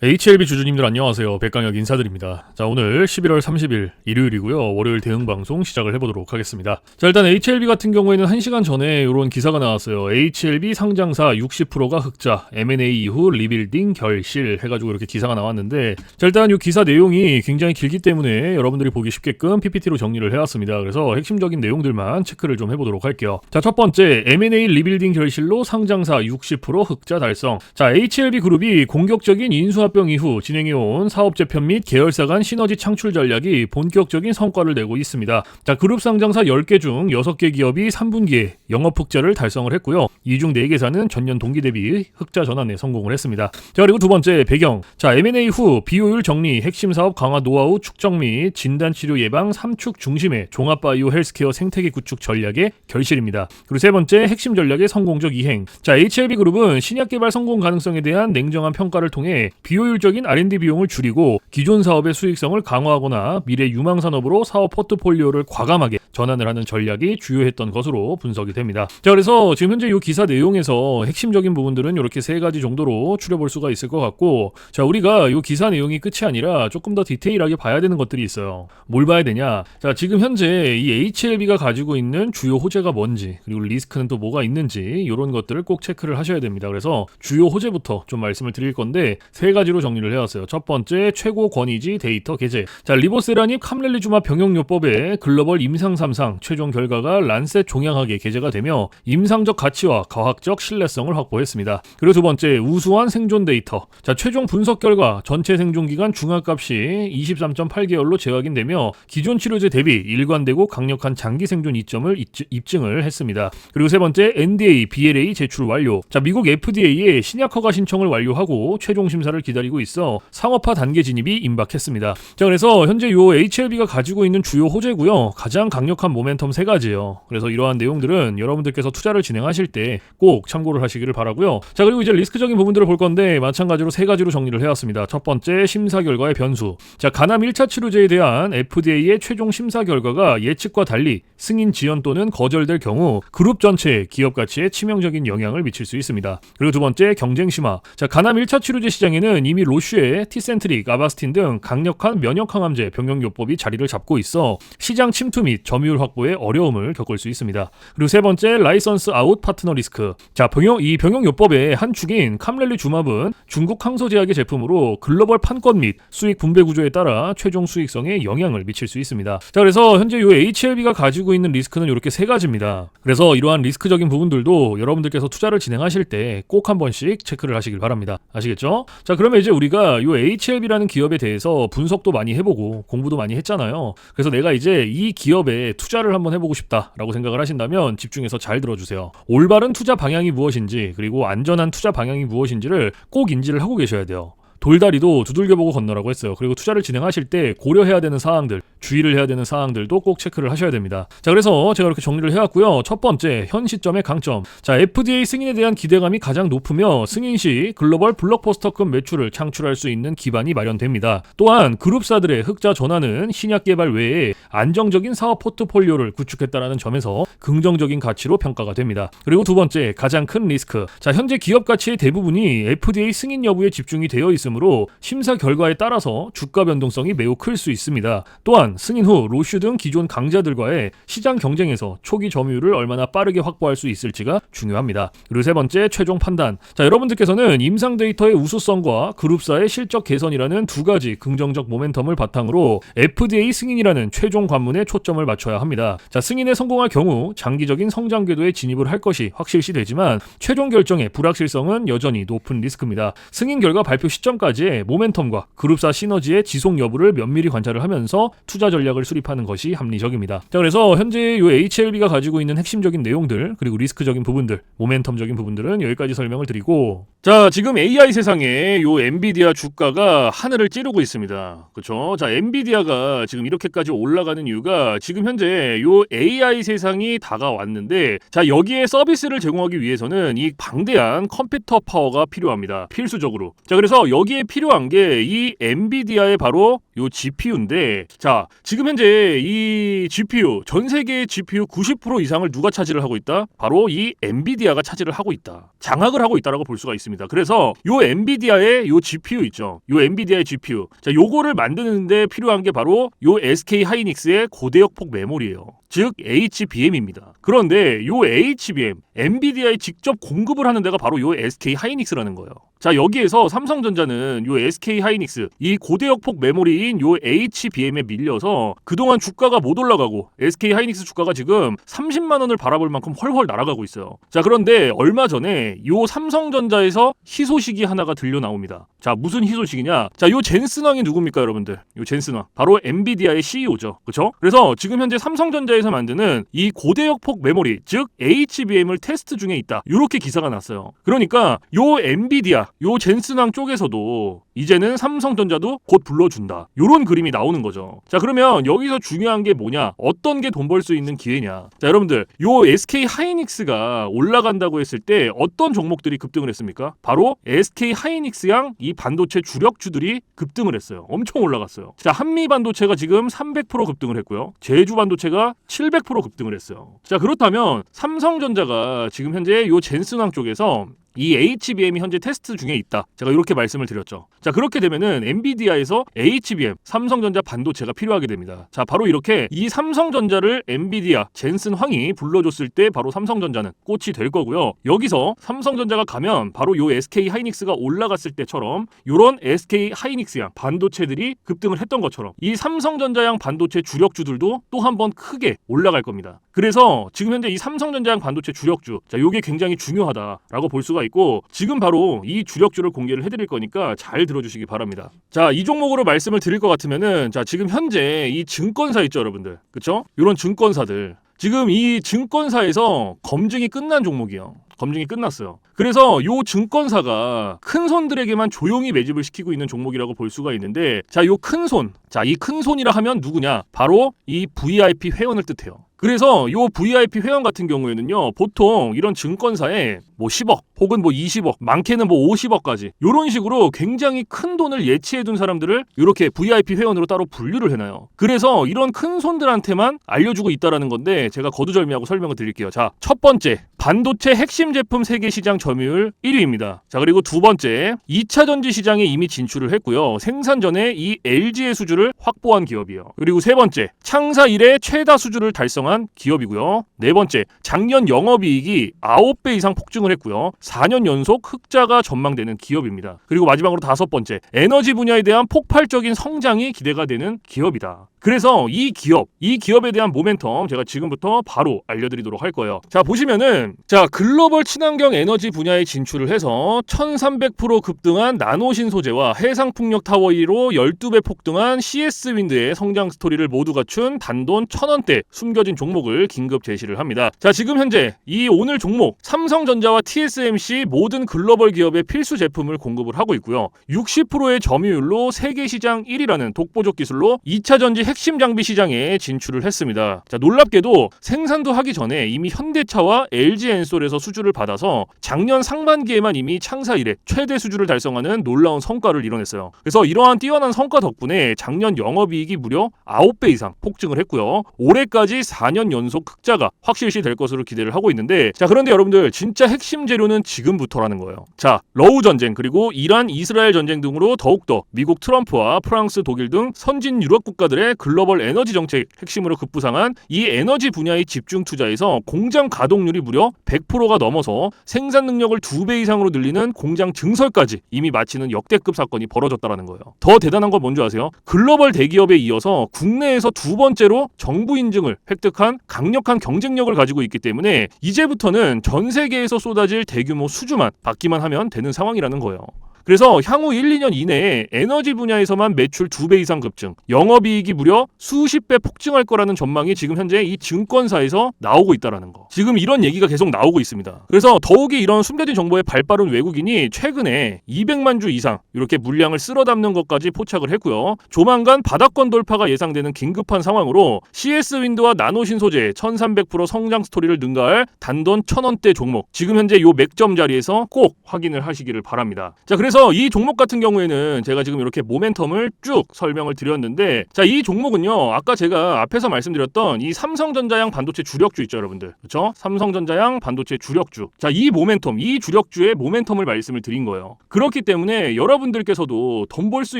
HLB 주주님들 안녕하세요. 백강혁 인사드립니다. 자, 오늘 11월 30일 일요일이고요. 월요일 대응 방송 시작을 해보도록 하겠습니다. 자, 일단 HLB 같은 경우에는 1시간 전에 이런 기사가 나왔어요. HLB 상장사 60%가 흑자, M&A 이후 리빌딩 결실 해가지고 이렇게 기사가 나왔는데, 자, 일단 이 기사 내용이 굉장히 길기 때문에 여러분들이 보기 쉽게끔 PPT로 정리를 해왔습니다. 그래서 핵심적인 내용들만 체크를 좀 해보도록 할게요. 자, 첫 번째, M&A 리빌딩 결실로 상장사 60% 흑자 달성. 자, HLB 그룹이 공격적인 인수합병 이후 진행해온 사업 재편 및 계열사 간 시너지 창출 전략이 본격적인 성과를 내고 있습니다. 자, 그룹 상장사 10개 중 6개 기업이 3분기에 영업 흑자를 달성을 했고요. 이 중 4개사는 전년 동기 대비 흑자 전환에 성공을 했습니다. 자, 그리고 두 번째 배경. 자, M&A 후 비효율 정리, 핵심 사업 강화 노하우 축적 및 진단 치료 예방 3축 중심의 종합 바이오 헬스케어 생태계 구축 전략의 결실입니다. 그리고 세 번째 핵심 전략의 성공적 이행. 자, HLB 그룹은 신약 개발 성공 가능성에 대한 냉정한 평가를 통해 비효율적인 R&D 비용을 줄이고 기존 사업의 수익성을 강화하거나 미래 유망 산업으로 사업 포트폴리오를 과감하게 전환을 하는 전략이 주요했던 것으로 분석이 됩니다. 자, 그래서 지금 현재 이 기사 내용에서 핵심적인 부분들은 이렇게 세 가지 정도로 추려볼 수가 있을 것 같고, 자, 우리가 이 기사 내용이 끝이 아니라 조금 더 디테일하게 봐야 되는 것들이 있어요. 뭘 봐야 되냐? 자, 지금 현재 이 HLB가 가지고 있는 주요 호재가 뭔지, 그리고 리스크는 또 뭐가 있는지 이런 것들을 꼭 체크를 하셔야 됩니다. 그래서 주요 호재부터 좀 말씀을 드릴 건데 세 가지로 정리를 해왔어요. 첫 번째, 최고 권위지 데이터 게재. 자, 리보세라닙 캄렐리주마 병용요법의 글로벌 임상 3상 최종 결과가 란셋 종양학에 게재가 되며 임상적 가치와 과학적 신뢰성을 확보했습니다. 그리고 두 번째, 우수한 생존 데이터. 자, 최종 분석 결과 전체 생존 기간 중앙값이 23.8개월로 재확인되며 기존 치료제 대비 일관되고 강력한 장기 생존 이점을 입증을 했습니다. 그리고 세 번째, NDA, BLA 제출 완료. 자, 미국 FDA에 신약 허가 신청을 완료하고 최종 심사를 기다리고 있어 상업화 단계 진입이 임박했습니다. 자, 그래서 현재 요 HLB가 가지고 있는 주요 호재고요. 가장 강력한 모멘텀 세 가지예요. 그래서 이러한 내용들은 여러분들께서 투자를 진행하실 때 꼭 참고를 하시기를 바라고요. 자, 그리고 이제 리스크적인 부분들을 볼 건데 마찬가지로 세 가지로 정리를 해왔습니다. 첫 번째, 심사 결과의 변수. 자, 간암 1차 치료제에 대한 FDA의 최종 심사 결과가 예측과 달리 승인 지연 또는 거절될 경우 그룹 전체 기업 가치에 치명적인 영향을 미칠 수 있습니다. 그리고 두 번째, 경쟁 심화. 자, 간암 1차 치료제 시장에는 이미 로슈의 티센트릭, 아바스틴 등 강력한 면역 항암제 병용요법이 자리를 잡고 있어 시장 침투 및 점유율 확보에 어려움을 겪을 수 있습니다. 그리고 세 번째, 라이선스 아웃 파트너 리스크. 자, 이 병용요법의 한 축인 캄렐리주마브는 중국 항소제약의 제품으로 글로벌 판권 및 수익 분배 구조에 따라 최종 수익성에 영향을 미칠 수 있습니다. 자, 그래서 현재 이 HLB가 가지고 있는 리스크는 이렇게 세 가지입니다. 그래서 이러한 리스크적인 부분들도 여러분들께서 투자를 진행하실 때 꼭 한 번씩 체크를 하시길 바랍니다. 아시겠죠? 자, 그러면 이제 우리가 이 HLB라는 기업에 대해서 분석도 많이 해보고 공부도 많이 했잖아요. 그래서 내가 이제 이 기업에 투자를 한번 해보고 싶다라고 생각을 하신다면 집중해서 잘 들어주세요. 올바른 투자 방향이 무엇인지, 그리고 안전한 투자 방향이 무엇인지를 꼭 인지를 하고 계셔야 돼요. 돌다리도 두들겨보고 건너라고 했어요. 그리고 투자를 진행하실 때 고려해야 되는 사항들, 주의를 해야 되는 사항들도 꼭 체크를 하셔야 됩니다. 자, 그래서 제가 이렇게 정리를 해왔고요. 첫 번째, 현 시점의 강점. 자, FDA 승인에 대한 기대감이 가장 높으며 승인 시 글로벌 블록버스터급 매출을 창출할 수 있는 기반이 마련됩니다. 또한 그룹사들의 흑자 전환은 신약 개발 외에 안정적인 사업 포트폴리오를 구축했다는 점에서 긍정적인 가치로 평가가 됩니다. 그리고 두 번째, 가장 큰 리스크. 자, 현재 기업 가치의 대부분이 FDA 승인 여부에 집중이 되어 있으므로 심사 결과에 따라서 주가 변동성이 매우 클 수 있습니다. 또한 승인 후 로슈 등 기존 강자들과의 시장 경쟁에서 초기 점유율을 얼마나 빠르게 확보할 수 있을지가 중요합니다. 그리고 세 번째, 최종 판단. 자, 여러분들께서는 임상 데이터의 우수성과 그룹사의 실적 개선이라는 두 가지 긍정적 모멘텀을 바탕으로 FDA 승인이라는 최종 관문에 초점을 맞춰야 합니다. 자, 승인에 성공할 경우 장기적인 성장 궤도에 진입을 할 것이 확실시되지만 최종 결정의 불확실성은 여전히 높은 리스크입니다. 승인 결과 발표 시점까지의 모멘텀과 그룹사 시너지의 지속 여부를 면밀히 관찰을 하면서 투자 전략을 수립하는 것이 합리적입니다. 자, 그래서 현재 이 HLB가 가지고 있는 핵심적인 내용들, 그리고 리스크적인 부분들, 모멘텀적인 부분들은 여기까지 설명을 드리고, 자, 지금 AI 세상에 요 엔비디아 주가가 하늘을 찌르고 있습니다. 그렇죠? 자, 엔비디아가 지금 이렇게까지 올라가는 이유가 지금 현재 요 AI 세상이 다가왔는데, 자, 여기에 서비스를 제공하기 위해서는 이 방대한 컴퓨터 파워가 필요합니다. 필수적으로. 자, 그래서 여기에 필요한 게 이 엔비디아의 바로 요 GPU인데, 자, 지금 현재 이 GPU, 전 세계의 GPU 90% 이상을 누가 차지를 하고 있다? 바로 이 엔비디아가 차지를 하고 있다. 장악을 하고 있다라고 볼 수가 있습니다. 그래서 요 엔비디아의 요 GPU 있죠. 요 엔비디아의 GPU. 자, 요거를 만드는데 필요한 게 바로 요 SK 하이닉스의 고대역폭 메모리예요. 즉 HBM입니다. 그런데 요 HBM, 엔비디아에 직접 공급을 하는 데가 바로 요 SK 하이닉스라는 거예요. 자, 여기에서 삼성전자는 요 SK 하이닉스, 이 고대역폭 메모리인 요 HBM에 밀려서 그동안 주가가 못 올라가고 SK 하이닉스 주가가 지금 30만 원을 바라볼 만큼 헐헐 날아가고 있어요. 자, 그런데 얼마 전에 요 삼성전자에서 희소식이 하나가 들려 나옵니다. 자, 무슨 희소식이냐? 자, 요 젠슨왕이 누굽니까, 여러분들? 요 젠슨왕. 바로 엔비디아의 CEO죠. 그렇죠? 그래서 지금 현재 삼성전자에서 만드는 이 고대역폭 메모리, 즉 HBM을 테스트 중에 있다. 요렇게 기사가 났어요. 그러니까 요 엔비디아, 요 젠슨왕 쪽에서도 이제는 삼성전자도 곧 불러준다. 요런 그림이 나오는 거죠. 자, 그러면 여기서 중요한 게 뭐냐? 어떤 게 돈 벌 수 있는 기회냐? 자, 여러분들, 요 SK 하이닉스가 올라간다고 했을 때 어떤 종목들이 급등을 했습니까? 바로 SK 하이닉스양 이 반도체 주력주들이 급등을 했어요. 엄청 올라갔어요. 자, 한미 반도체가 지금 300% 급등을 했고요. 제주 반도체가 700% 급등을 했어요. 자, 그렇다면 삼성전자가 지금 현재 요 젠슨왕 쪽에서 이 HBM이 현재 테스트 중에 있다. 제가 이렇게 말씀을 드렸죠. 자, 그렇게 되면은 엔비디아에서 HBM, 삼성전자 반도체가 필요하게 됩니다. 자, 바로 이렇게 이 삼성전자를 엔비디아, 젠슨황이 불러줬을 때 바로 삼성전자는 꽃이 될 거고요. 여기서 삼성전자가 가면 바로 요 SK 하이닉스가 올라갔을 때처럼 요런 SK 하이닉스양 반도체들이 급등을 했던 것처럼 이 삼성전자양 반도체 주력주들도 또 한 번 크게 올라갈 겁니다. 그래서 지금 현재 이 삼성전자양 반도체 주력주, 자, 요게 굉장히 중요하다라고 볼 수가 있고, 지금 바로 이 주력주를 공개를 해드릴 거니까 잘 들어주시기 바랍니다. 자, 이 종목으로 말씀을 드릴 것 같으면은, 자, 지금 현재 이 증권사 있죠, 여러분들, 그쵸? 이런 증권사들, 지금 이 증권사에서 검증이 끝난 종목이에요. 검증이 끝났어요. 그래서 요 증권사가 큰 손들에게만 조용히 매집을 시키고 있는 종목이라고 볼 수가 있는데, 자, 요 큰 손, 자, 이 큰 손이라 하면 누구냐? 바로 이 VIP 회원을 뜻해요. 그래서 요 VIP 회원 같은 경우에는요, 보통 이런 증권사에 뭐 10억 혹은 뭐 20억, 많게는 뭐 50억까지 요런 식으로 굉장히 큰 돈을 예치해둔 사람들을 이렇게 VIP 회원으로 따로 분류를 해놔요. 그래서 이런 큰 손들한테만 알려주고 있다라는 건데, 제가 거두절미하고 설명을 드릴게요. 자, 첫 번째, 반도체 핵심 제품 세계 시장 점유율 1위입니다. 자, 그리고 두 번째, 2차 전지 시장에 이미 진출을 했고요. 생산 전에 이 LG의 수주를 확보한 기업이에요. 그리고 세 번째, 창사 이래 최다 수주를 달성한 기업이고요. 네 번째, 작년 영업이익이 9배 이상 폭증을 했고요. 4년 연속 흑자가 전망되는 기업입니다. 그리고 마지막으로 다섯 번째, 에너지 분야에 대한 폭발적인 성장이 기대가 되는 기업이다. 그래서 이 기업에 대한 모멘텀 제가 지금부터 바로 알려드리도록 할 거예요. 자, 보시면은, 자, 글로벌 친환경 에너지 분야에 진출을 해서 1300% 급등한 나노신 소재와 해상풍력 타워 1위로 12배 폭등한 CS윈드의 성장 스토리를 모두 갖춘 단돈 1000원대 숨겨진 종목을 긴급 제시를 합니다. 자, 지금 현재 이 오늘 종목 삼성전자와 TSMC 모든 글로벌 기업의 필수 제품을 공급을 하고 있고요. 60%의 점유율로 세계 시장 1위라는 독보적 기술로 2차 전지 핵심 장비 시장에 진출을 했습니다. 자, 놀랍게도 생산도 하기 전에 이미 현대차와 LG엔솔에서 수주를 받아서 작년 상반기에만 이미 창사 이래 최대 수주를 달성하는 놀라운 성과를 이뤄냈어요. 그래서 이러한 뛰어난 성과 덕분에 작년 영업이익이 무려 9배 이상 폭증을 했고요. 올해까지 4년 연속 흑자가 확실시 될 것으로 기대를 하고 있는데, 자, 그런데 여러분들, 진짜 핵심 재료는 지금부터라는 거예요. 자, 러우 전쟁 그리고 이란 이스라엘 전쟁 등으로 더욱더 미국 트럼프와 프랑스 독일 등 선진 유럽 국가들의 글로벌 에너지 정책 핵심으로 급부상한 이 에너지 분야의 집중 투자에서 공장 가동률이 무려 100%가 넘어서 생산 능력을 2배 이상으로 늘리는 공장 증설까지 이미 마치는 역대급 사건이 벌어졌다라는 거예요. 더 대단한 건 뭔지 아세요? 글로벌 대기업에 이어서 국내에서 두 번째로 정부 인증을 획득한 강력한 경쟁력을 가지고 있기 때문에 이제부터는 전 세계에서 쏟아질 대규모 수주만 받기만 하면 되는 상황이라는 거예요. 그래서 향후 1, 2년 이내에 에너지 분야에서만 매출 2배 이상 급증, 영업이익이 무려 수십 배 폭증할 거라는 전망이 지금 현재 이 증권사에서 나오고 있다라는 거. 지금 이런 얘기가 계속 나오고 있습니다. 그래서 더욱이 이런 숨겨진 정보에 발빠른 외국인이 최근에 200만 주 이상 이렇게 물량을 쓸어 담는 것까지 포착을 했고요. 조만간 바닥권 돌파가 예상되는 긴급한 상황으로 CS윈드와 나노신 소재 1300% 성장 스토리를 능가할 단돈 1000원대 종목, 지금 현재 요 맥점 자리에서 꼭 확인을 하시기를 바랍니다. 자, 그래서 그래서 이 종목 같은 경우에는 제가 지금 이렇게 모멘텀을 쭉 설명을 드렸는데, 자, 이 종목은요, 아까 제가 앞에서 말씀드렸던 이 삼성전자양 반도체 주력주 있죠, 여러분들. 그렇죠? 삼성전자양 반도체 주력주. 자, 이 모멘텀, 이 주력주의 모멘텀을 말씀을 드린 거예요. 그렇기 때문에 여러분들께서도 돈 벌 수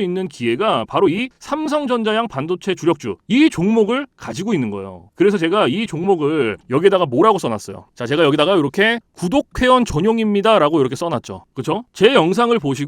있는 기회가 바로 이 삼성전자양 반도체 주력주, 이 종목을 가지고 있는 거예요. 그래서 제가 이 종목을 여기다가 뭐라고 써놨어요. 자, 제가 여기다가 이렇게 구독회원 전용입니다 라고 이렇게 써놨죠. 그쵸? 제 영상을 보시고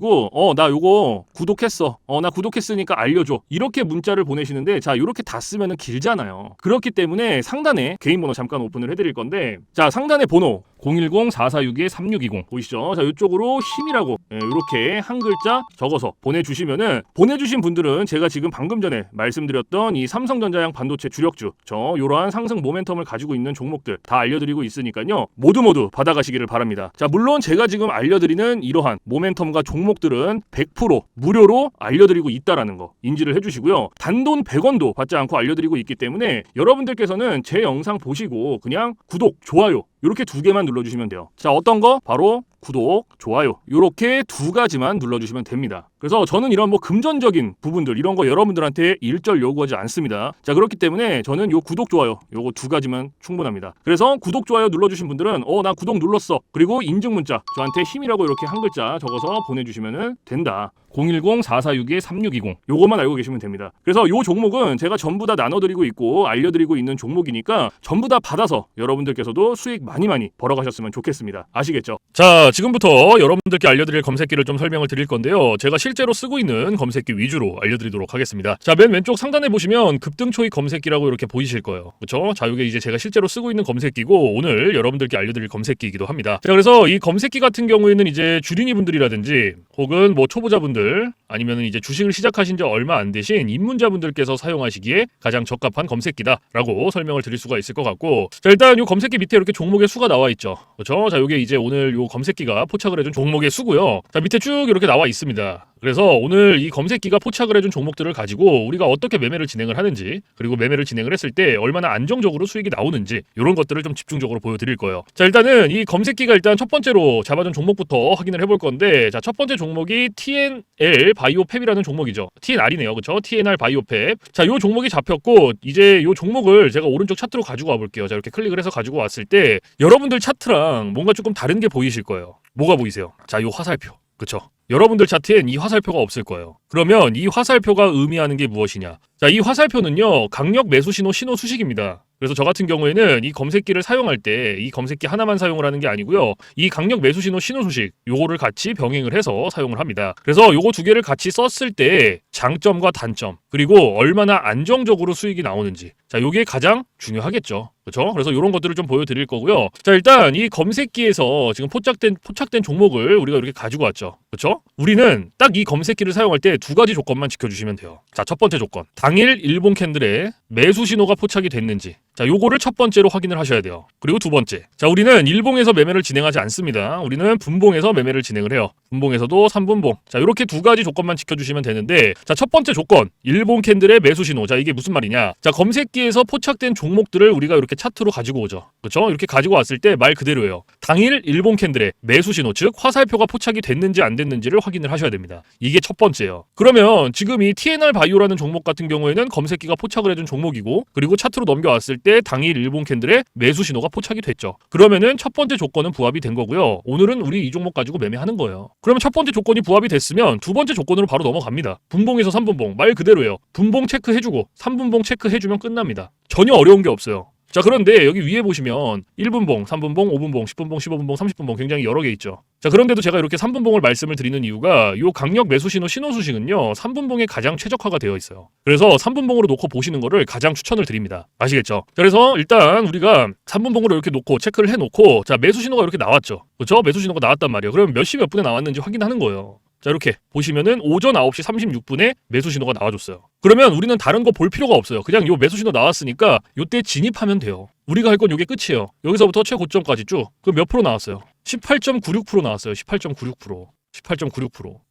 나 요거 구독했어, 나 구독했으니까 알려줘, 이렇게 문자를 보내시는데, 자, 이렇게 다 쓰면은 길잖아요. 그렇기 때문에 상단에 개인 번호 잠깐 오픈을 해드릴 건데, 자, 상단에 번호 010-4462-3620 보이시죠? 자, 이쪽으로 힘이라고 이렇게 한 글자 적어서 보내주시면은, 보내주신 분들은 제가 지금 방금 전에 말씀드렸던 이 삼성전자양 반도체 주력주, 이러한 상승 모멘텀을 가지고 있는 종목들 다 알려드리고 있으니까요, 모두 받아가시기를 바랍니다. 자, 물론 제가 지금 알려드리는 이러한 모멘텀과 종목들은 100% 무료로 알려드리고 있다라는 거 인지를 해주시고요. 단돈 100원도 받지 않고 알려드리고 있기 때문에 여러분들께서는 제 영상 보시고 그냥 구독, 좋아요 이렇게 2개만 눌러주시면 돼요. 자, 어떤 거? 바로 구독, 좋아요 이렇게 2가지만 눌러주시면 됩니다. 그래서 저는 이런 뭐 금전적인 부분들 이런 거 여러분들한테 일절 요구하지 않습니다. 자, 그렇기 때문에 저는 요 구독, 좋아요 요거 2가지만 충분합니다. 그래서 구독, 좋아요 눌러주신 분들은 나 구독 눌렀어, 그리고 인증 문자 저한테 힘이라고 이렇게 한 글자 적어서 보내주시면 된다. 010-4462-3620 요것만 알고 계시면 됩니다. 그래서 요 종목은 제가 전부 다 나눠드리고 있고 알려드리고 있는 종목이니까 전부 다 받아서 여러분들께서도 수익 많이 벌어가셨으면 좋겠습니다. 아시겠죠? 자, 지금부터 여러분들께 알려드릴 검색기를 좀 설명을 드릴 건데요, 제가 실제로 쓰고 있는 검색기 위주로 알려드리도록 하겠습니다. 자, 맨 왼쪽 상단에 보시면 급등초익 검색기라고 이렇게 보이실 거예요. 그쵸? 자, 이게 이제 제가 실제로 쓰고 있는 검색기고 오늘 여러분들께 알려드릴 검색기이기도 합니다. 자, 그래서 이 검색기 같은 경우에는 이제 주린이 분들이라든지 혹은 뭐 초보자분들 아니면 이제 주식을 시작하신 지 얼마 안 되신 입문자분들께서 사용하시기에 가장 적합한 검색기다라고 설명을 드릴 수가 있을 것 같고, 자, 일단 이 검색기 밑에 이렇게 종목의 수가 나와 있죠. 그렇죠? 자, 이게 이제 오늘 이 검색기가 포착을 해준 종목의 수고요. 자, 밑에 쭉 이렇게 나와 있습니다. 그래서 오늘 이 검색기가 포착을 해준 종목들을 가지고 우리가 어떻게 매매를 진행을 하는지, 그리고 매매를 진행을 했을 때 얼마나 안정적으로 수익이 나오는지 이런 것들을 좀 집중적으로 보여드릴 거예요. 자, 일단은 이 검색기가 일단 첫 번째로 잡아준 종목부터 확인을 해볼 건데, 자, 첫 번째 종목이 TNL 바이오팹이라는 종목이죠. TNR이네요. 그렇죠? TNR 바이오팹. 자, 요 종목이 잡혔고 이제 요 종목을 제가 오른쪽 차트로 가지고 와볼게요. 자, 이렇게 클릭을 해서 가지고 왔을 때 여러분들 차트랑 뭔가 조금 다른 게 보이실 거예요. 뭐가 보이세요? 자, 요 화살표. 그쵸? 여러분들 차트엔 이 화살표가 없을 거예요. 그러면 이 화살표가 의미하는 게 무엇이냐? 자, 이 화살표는요, 강력 매수 신호 수식입니다. 그래서 저 같은 경우에는 이 검색기를 사용할 때 이 검색기 하나만 사용을 하는 게 아니고요, 이 강력 매수 신호 수식 요거를 같이 병행을 해서 사용을 합니다. 그래서 요거 2개를 같이 썼을 때 장점과 단점, 그리고 얼마나 안정적으로 수익이 나오는지, 자, 요게 가장 중요하겠죠. 그렇죠? 그래서 이런 것들을 좀 보여드릴 거고요. 자, 일단 이 검색기에서 지금 포착된 종목을 우리가 이렇게 가지고 왔죠. 그렇죠? 우리는 딱 이 검색기를 사용할 때 2가지 조건만 지켜주시면 돼요. 자, 첫 번째 조건, 당일 일본 캔들에 매수 신호가 포착이 됐는지, 자, 요거를 첫 번째로 확인을 하셔야 돼요. 그리고 2번째, 자, 우리는 일봉에서 매매를 진행하지 않습니다. 우리는 분봉에서 매매를 진행을 해요. 분봉에서도 3분봉. 자, 이렇게 2가지 조건만 지켜주시면 되는데, 자, 첫 번째 조건, 일본 캔들의 매수 신호. 자, 이게 무슨 말이냐? 자, 검색기에서 포착된 종목들을 우리가 이렇게 차트로 가지고 오죠. 그렇죠? 이렇게 가지고 왔을 때 말 그대로예요. 당일 일본 캔들의 매수 신호, 즉 화살표가 포착이 됐는지 안 됐는지를 확인을 하셔야 됩니다. 이게 첫 번째예요. 그러면 지금 이 TNR 바이오라는 종목 같은 경우에는 검색기가 포착을 해준 종목이고, 그리고 차트로 넘겨왔을 때 당일 일본 캔들의 매수 신호가 포착이 됐죠. 그러면은 첫 번째 조건은 부합이 된 거고요. 오늘은 우리 이 종목 가지고 매매하는 거예요. 그러면 첫 번째 조건이 부합이 됐으면 2번째 조건으로 바로 넘어갑니다. 분봉에서 3분봉, 말 그대로예요. 분봉 체크해주고 3분봉 체크해주면 끝납니다. 전혀 어려운 게 없어요. 자, 그런데 여기 위에 보시면 1분봉, 3분봉, 5분봉, 10분봉, 15분봉, 30분봉 굉장히 여러 개 있죠. 자, 그런데도 제가 이렇게 3분봉을 말씀을 드리는 이유가 이 강력 매수 신호 수식은요, 3분봉에 가장 최적화가 되어 있어요. 그래서 3분봉으로 놓고 보시는 거를 가장 추천을 드립니다. 아시겠죠? 그래서 일단 우리가 3분봉으로 이렇게 놓고 체크를 해놓고, 자, 매수 신호가 이렇게 나왔죠. 그렇죠? 매수 신호가 나왔단 말이에요. 그러면 몇 시 몇 분에 나왔는지 확인하는 거예요. 자, 이렇게 보시면은 오전 9시 36분에 매수 신호가 나와줬어요. 그러면 우리는 다른 거 볼 필요가 없어요. 그냥 요 매수 신호 나왔으니까 요때 진입하면 돼요. 우리가 할 건 요게 끝이에요. 여기서부터 최고점까지 쭉. 그럼 몇 프로 나왔어요? 18.96% 나왔어요. 18.96%.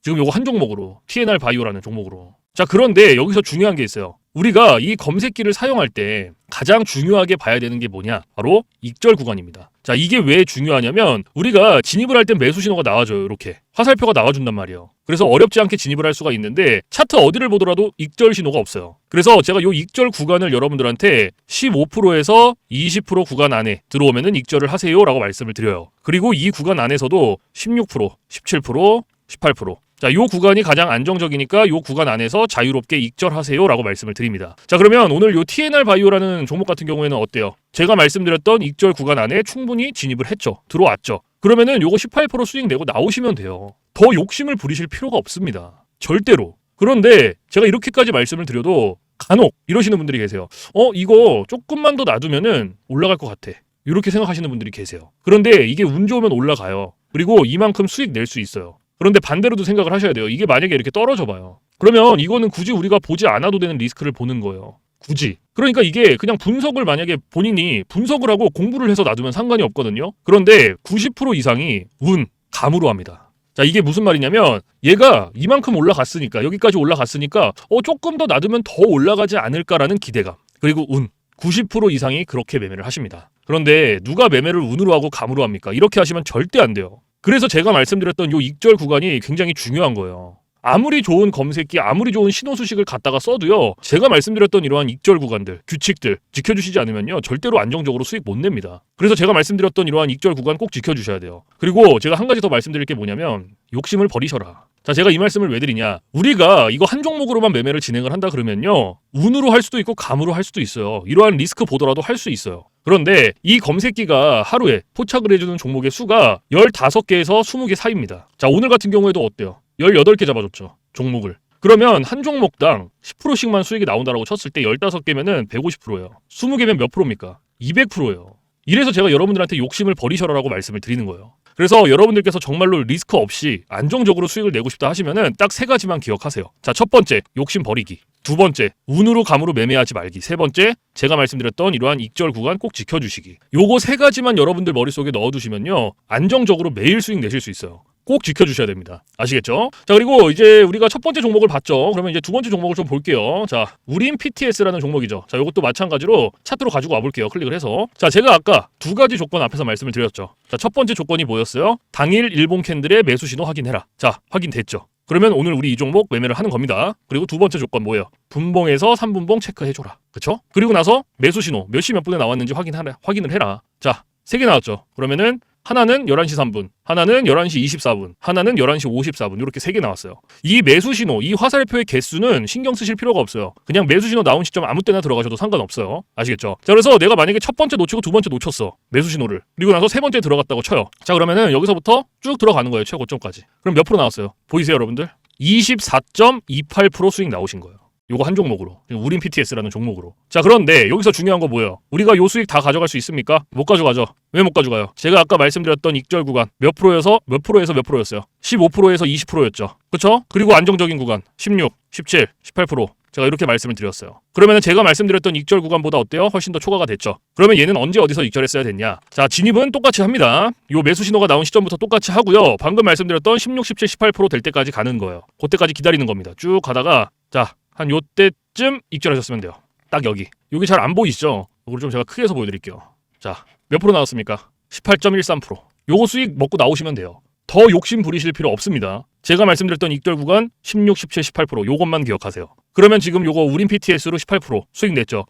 지금 요거 한 종목으로 TNR 바이오라는 종목으로. 자, 그런데 여기서 중요한 게 있어요. 우리가 이 검색기를 사용할 때 가장 중요하게 봐야 되는 게 뭐냐? 바로 익절 구간입니다. 자, 이게 왜 중요하냐면 우리가 진입을 할 때 매수 신호가 나와줘요. 이렇게 화살표가 나와준단 말이에요. 그래서 어렵지 않게 진입을 할 수가 있는데 차트 어디를 보더라도 익절 신호가 없어요. 그래서 제가 이 익절 구간을 여러분들한테 15%에서 20% 구간 안에 들어오면은 익절을 하세요라고 말씀을 드려요. 그리고 이 구간 안에서도 16%, 17%, 18%. 자, 요 구간이 가장 안정적이니까 요 구간 안에서 자유롭게 익절하세요라고 말씀을 드립니다. 자, 그러면 오늘 요 TNR 바이오라는 종목 같은 경우에는 어때요? 제가 말씀드렸던 익절 구간 안에 충분히 진입을 했죠. 들어왔죠. 그러면은 요거 18% 수익 내고 나오시면 돼요. 더 욕심을 부리실 필요가 없습니다. 절대로. 그런데 제가 이렇게까지 말씀을 드려도 간혹 이러시는 분들이 계세요. 이거 조금만 더 놔두면은 올라갈 것 같아. 이렇게 생각하시는 분들이 계세요. 그런데 이게 운 좋으면 올라가요. 그리고 이만큼 수익 낼 수 있어요. 그런데 반대로도 생각을 하셔야 돼요. 이게 만약에 이렇게 떨어져 봐요. 그러면 이거는 굳이 우리가 보지 않아도 되는 리스크를 보는 거예요. 굳이. 그러니까 이게 그냥 분석을 만약에 본인이 분석을 하고 공부를 해서 놔두면 상관이 없거든요. 그런데 90% 이상이 운, 감으로 합니다. 자, 이게 무슨 말이냐면 얘가 이만큼 올라갔으니까 여기까지 올라갔으니까 조금 더 놔두면 더 올라가지 않을까라는 기대감. 그리고 운. 90% 이상이 그렇게 매매를 하십니다. 그런데 누가 매매를 운으로 하고 감으로 합니까? 이렇게 하시면 절대 안 돼요. 그래서 제가 말씀드렸던 요 익절 구간이 굉장히 중요한 거예요. 아무리 좋은 검색기, 아무리 좋은 신호 수식을 갖다가 써도요. 제가 말씀드렸던 이러한 익절 구간들, 규칙들 지켜주시지 않으면요. 절대로 안정적으로 수익 못 냅니다. 그래서 제가 말씀드렸던 이러한 익절 구간 꼭 지켜주셔야 돼요. 그리고 제가 한 가지 더 말씀드릴 게 뭐냐면 욕심을 버리셔라. 자, 제가 이 말씀을 왜 드리냐. 우리가 이거 한 종목으로만 매매를 진행을 한다 그러면요. 운으로 할 수도 있고 감으로 할 수도 있어요. 이러한 리스크 보더라도 할 수 있어요. 그런데 이 검색기가 하루에 포착을 해주는 종목의 수가 15개에서 20개 사이입니다. 자, 오늘 같은 경우에도 어때요? 18개 잡아줬죠. 종목을. 그러면 한 종목당 10%씩만 수익이 나온다라고 쳤을 때 15개면은 150%예요. 20개면 몇 프로입니까? 200%예요. 이래서 제가 여러분들한테 욕심을 버리셔라라고 말씀을 드리는 거예요. 그래서 여러분들께서 정말로 리스크 없이 안정적으로 수익을 내고 싶다 하시면은 딱 3가지만 기억하세요. 자, 첫 번째, 욕심 버리기. 두 번째, 운으로 감으로 매매하지 말기. 세 번째, 제가 말씀드렸던 이러한 익절 구간 꼭 지켜주시기. 요거 3가지만 여러분들 머릿속에 넣어두시면요. 안정적으로 매일 수익 내실 수 있어요. 꼭 지켜주셔야 됩니다. 아시겠죠? 자, 그리고 이제 우리가 첫 번째 종목을 봤죠. 그러면 이제 두 번째 종목을 좀 볼게요. 자, 우린 PTS라는 종목이죠. 자, 이것도 마찬가지로 차트로 가지고 와볼게요. 클릭을 해서. 자, 제가 아까 2가지 조건 앞에서 말씀을 드렸죠. 자, 첫 번째 조건이 뭐였어요? 당일 일봉 캔들의 매수 신호 확인해라. 자, 확인됐죠. 그러면 오늘 우리 이 종목 매매를 하는 겁니다. 그리고 두 번째 조건 뭐예요? 분봉에서 3분봉 체크해줘라. 그쵸? 그리고 나서 매수 신호 몇 시 몇 분에 나왔는지 확인을 해라. 자, 3개 나왔죠. 그러면은 하나는 11시 3분, 하나는 11시 24분, 하나는 11시 54분 이렇게 3개 나왔어요. 이 매수 신호, 이 화살표의 개수는 신경 쓰실 필요가 없어요. 그냥 매수 신호 나온 시점 아무 때나 들어가셔도 상관없어요. 아시겠죠? 자, 그래서 내가 만약에 첫 번째 놓치고 두 번째 놓쳤어. 매수 신호를. 그리고 나서 세 번째 들어갔다고 쳐요. 자, 그러면은 여기서부터 쭉 들어가는 거예요. 최고점까지. 그럼 몇 프로 나왔어요? 보이세요, 여러분들? 24.28% 수익 나오신 거예요. 요거 한 종목으로. 우린 PTS라는 종목으로. 자, 그런데 여기서 중요한 거 뭐예요? 우리가 요 수익 다 가져갈 수 있습니까? 못 가져가죠. 왜 못 가져가요? 제가 아까 말씀드렸던 익절 구간 몇 프로에서 몇 프로였어요? 15%에서 20%였죠. 그쵸? 그리고 안정적인 구간 16, 17, 18%. 제가 이렇게 말씀을 드렸어요. 그러면 제가 말씀드렸던 익절 구간보다 어때요? 훨씬 더 초과가 됐죠. 그러면 얘는 언제 어디서 익절했어야 됐냐? 자, 진입은 똑같이 합니다. 요 매수 신호가 나온 시점부터 똑같이 하고요. 방금 말씀드렸던 16, 17, 18%될 때까지 가는 거예요. 그때까지 기다리는 겁니다. 쭉 가다가 자, 한 요때쯤 익절하셨으면 돼요. 딱 여기 잘 안 보이시죠? 이걸 좀 제가 크게 해서 보여드릴게요. 자, 몇 프로 나왔습니까? 18.13%. 요거 수익 먹고 나오시면 돼요. 더 욕심 부리실 필요 없습니다. 제가 말씀드렸던 익절 구간 16, 17, 18% 요것만 기억하세요. 그러면 지금 요거 우린 PTS로 18% 수익 냈죠.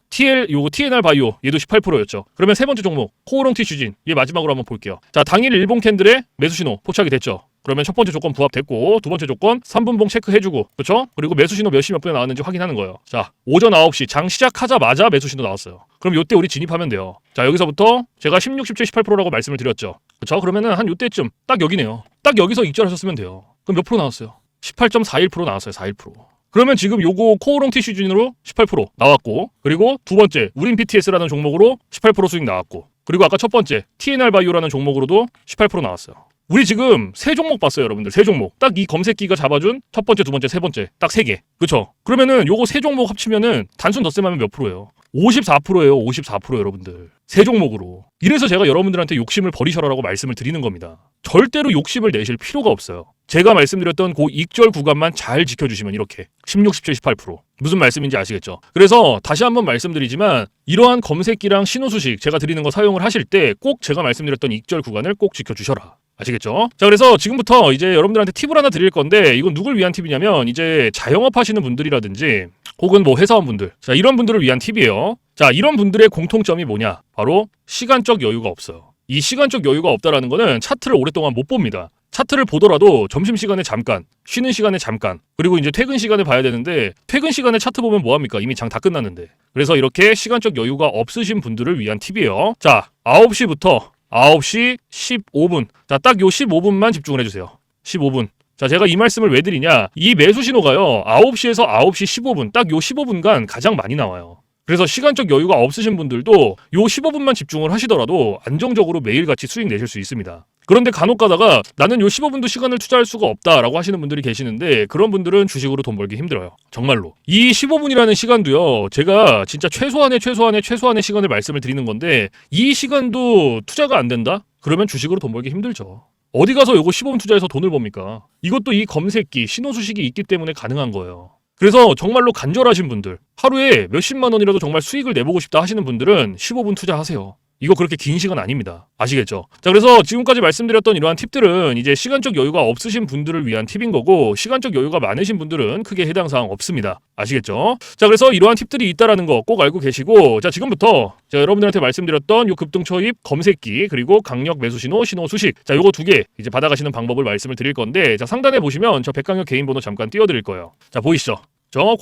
요거 TNR 바이오 얘도 18%였죠. 그러면 세 번째 종목 코오롱 티슈진 얘 마지막으로 한번 볼게요. 자, 당일 일봉 캔들의 매수 신호 포착이 됐죠. 그러면 첫 번째 조건 부합됐고 두 번째 조건 3분봉 체크해주고 그렇죠? 그리고 매수 신호 몇 시 몇 분에 나왔는지 확인하는 거예요. 자, 오전 9시 장 시작하자마자 매수 신호 나왔어요. 그럼 요때 우리 진입하면 돼요. 자, 여기서부터 제가 16, 17, 18%라고 말씀을 드렸죠. 그렇죠? 그러면은 한 요때쯤 딱 여기네요. 딱 여기서 익절하셨으면 돼요. 그럼 몇 프로 나왔어요? 18.41% 나왔어요. 41%. 그러면 지금 요거 코오롱 티슈진으로 18% 나왔고 그리고 두 번째 우린 PTS라는 종목으로 18% 수익 나왔고 그리고 아까 첫 번째 TNR 바이오라는 종목으로도 18% 나왔어요. 우리 지금 3종목 봤어요, 여러분들. 3종목. 딱 이 검색기가 잡아준 첫 번째, 두 번째, 세 번째. 딱 3개. 그쵸? 그러면은 요거 3종목 합치면은 단순 덧셈하면 몇 프로예요? 54%예요. 54% 여러분들. 3종목으로. 이래서 제가 여러분들한테 욕심을 버리셔라라고 말씀을 드리는 겁니다. 절대로 욕심을 내실 필요가 없어요. 제가 말씀드렸던 그 익절 구간만 잘 지켜주시면 이렇게 16, 17, 18% 무슨 말씀인지 아시겠죠? 그래서 다시 한번 말씀드리지만 이러한 검색기랑 신호수식 제가 드리는 거 사용을 하실 때 꼭 제가 말씀드렸던 익절 구간을 꼭 지켜주셔라. 아시겠죠? 자, 그래서 지금부터 이제 여러분들한테 팁을 하나 드릴 건데 이건 누굴 위한 팁이냐면 이제 자영업 하시는 분들이라든지 혹은 뭐 회사원분들, 자, 이런 분들을 위한 팁이에요. 자, 이런 분들의 공통점이 뭐냐? 바로 시간적 여유가 없어요. 이 시간적 여유가 없다라는 거는 차트를 오랫동안 못 봅니다. 차트를 보더라도 점심시간에 잠깐, 쉬는 시간에 잠깐, 그리고 이제 퇴근 시간에 봐야 되는데 퇴근 시간에 차트 보면 뭐합니까? 이미 장 다 끝났는데. 그래서 이렇게 시간적 여유가 없으신 분들을 위한 팁이에요. 자, 9시부터 9시 15분. 자, 딱 요 15분만 집중을 해주세요. 15분. 자, 제가 이 말씀을 왜 드리냐? 이 매수 신호가요, 9시에서 9시 15분, 딱 요 15분간 가장 많이 나와요. 그래서 시간적 여유가 없으신 분들도 요 15분만 집중을 하시더라도 안정적으로 매일같이 수익 내실 수 있습니다. 그런데 간혹 가다가 나는 요 15분도 시간을 투자할 수가 없다라고 하시는 분들이 계시는데 그런 분들은 주식으로 돈 벌기 힘들어요. 정말로. 이 15분이라는 시간도요, 제가 진짜 최소한의 시간을 말씀을 드리는 건데 이 시간도 투자가 안 된다? 그러면 주식으로 돈 벌기 힘들죠. 어디 가서 요거 15분 투자해서 돈을 법니까? 이것도 이 검색기, 신호수식이 있기 때문에 가능한 거예요. 그래서 정말로 간절하신 분들, 하루에 몇십만 원이라도 정말 수익을 내보고 싶다 하시는 분들은 15분 투자하세요. 이거 그렇게 긴 시간 아닙니다. 아시겠죠? 자, 그래서 지금까지 말씀드렸던 이러한 팁들은 이제 시간적 여유가 없으신 분들을 위한 팁인 거고 시간적 여유가 많으신 분들은 크게 해당 사항 없습니다. 아시겠죠? 자, 그래서 이러한 팁들이 있다라는 거 꼭 알고 계시고, 자, 지금부터 제가 여러분들한테 말씀드렸던 요 급등 초입 검색기 그리고 강력 매수 신호, 신호 수식, 자, 요거 두 개 이제 받아가시는 방법을 말씀을 드릴 건데, 자, 상단에 보시면 저 백강혁 개인 번호 잠깐 띄워드릴 거예요. 자, 보이시죠? 저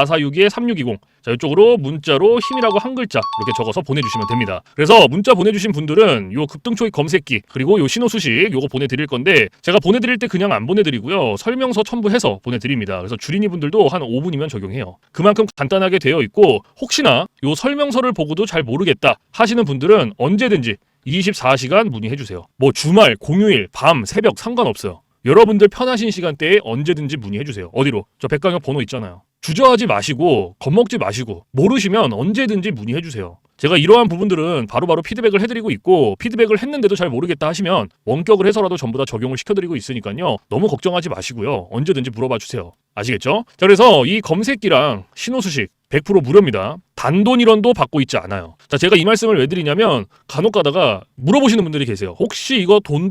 010-4462-3620. 자, 이쪽으로 문자로 힘이라고 한 글자 이렇게 적어서 보내주시면 됩니다. 그래서 문자 보내주신 분들은 요 급등초입 검색기 그리고 요 신호수식 요거 보내드릴 건데 제가 보내드릴 때 그냥 안 보내드리고요. 설명서 첨부해서 보내드립니다. 그래서 주린이 분들도 한 5분이면 적용해요. 그만큼 간단하게 되어 있고 혹시나 요 설명서를 보고도 잘 모르겠다 하시는 분들은 언제든지 24시간 문의해주세요. 뭐 주말, 공휴일, 밤, 새벽 상관없어요. 여러분들 편하신 시간대에 언제든지 문의해주세요. 어디로? 저 백강혁 번호 있잖아요. 주저하지 마시고 겁먹지 마시고 모르시면 언제든지 문의해주세요. 제가 이러한 부분들은 바로바로 피드백을 해드리고 있고 피드백을 했는데도 잘 모르겠다 하시면 원격을 해서라도 전부 다 적용을 시켜드리고 있으니까요. 너무 걱정하지 마시고요. 언제든지 물어봐 주세요. 아시겠죠? 자, 그래서 이 검색기랑 신호수식 100% 무료입니다. 단돈 1원도 받고 있지 않아요. 자, 제가 이 말씀을 왜 드리냐면 간혹 가다가 물어보시는 분들이 계세요. 혹시 이거 돈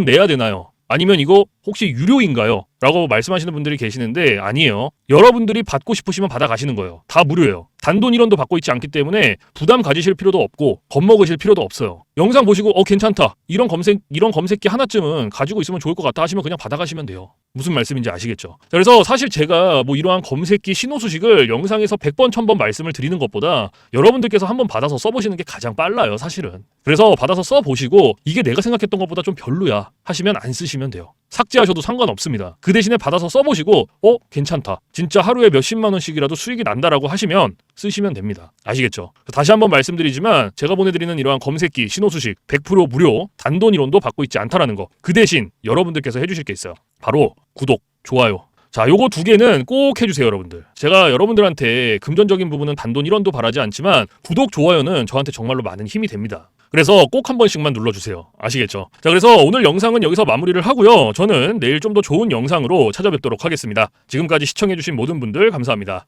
내야 되나요? 아니면 이거 혹시 유료인가요? 라고 말씀하시는 분들이 계시는데 아니에요. 여러분들이 받고 싶으시면 받아가시는 거예요. 다 무료예요. 단돈 1원도 받고 있지 않기 때문에 부담 가지실 필요도 없고 겁먹으실 필요도 없어요. 영상 보시고 괜찮다. 이런 검색기 하나쯤은 가지고 있으면 좋을 것 같다 하시면 그냥 받아가시면 돼요. 무슨 말씀인지 아시겠죠? 자, 그래서 사실 제가 뭐 이러한 검색기 신호수식을 영상에서 100번, 1000번 말씀을 드리는 것보다 여러분들께서 한번 받아서 써보시는 게 가장 빨라요, 사실은. 그래서 받아서 써보시고 이게 내가 생각했던 것보다 좀 별로야 하시면 안 쓰시면 돼요. 삭제하셔도 상관없습니다. 그 대신에 받아서 써보시고 괜찮다. 진짜 하루에 몇십만 원씩이라도 수익이 난다라고 하시면 쓰시면 됩니다. 아시겠죠? 다시 한번 말씀드리지만 제가 보내드리는 이러한 검색기, 신호수식 100% 무료, 단돈 1원도 받고 있지 않다라는 거. 그 대신 여러분들께서 해주실 게 있어요. 바로 구독, 좋아요. 자, 요거 두 개는 꼭 해주세요, 여러분들. 제가 여러분들한테 금전적인 부분은 단돈 1원도 바라지 않지만 구독, 좋아요는 저한테 정말로 많은 힘이 됩니다. 그래서 꼭 한 번씩만 눌러주세요. 아시겠죠? 자, 그래서 오늘 영상은 여기서 마무리를 하고요. 저는 내일 좀 더 좋은 영상으로 찾아뵙도록 하겠습니다. 지금까지 시청해주신 모든 분들 감사합니다.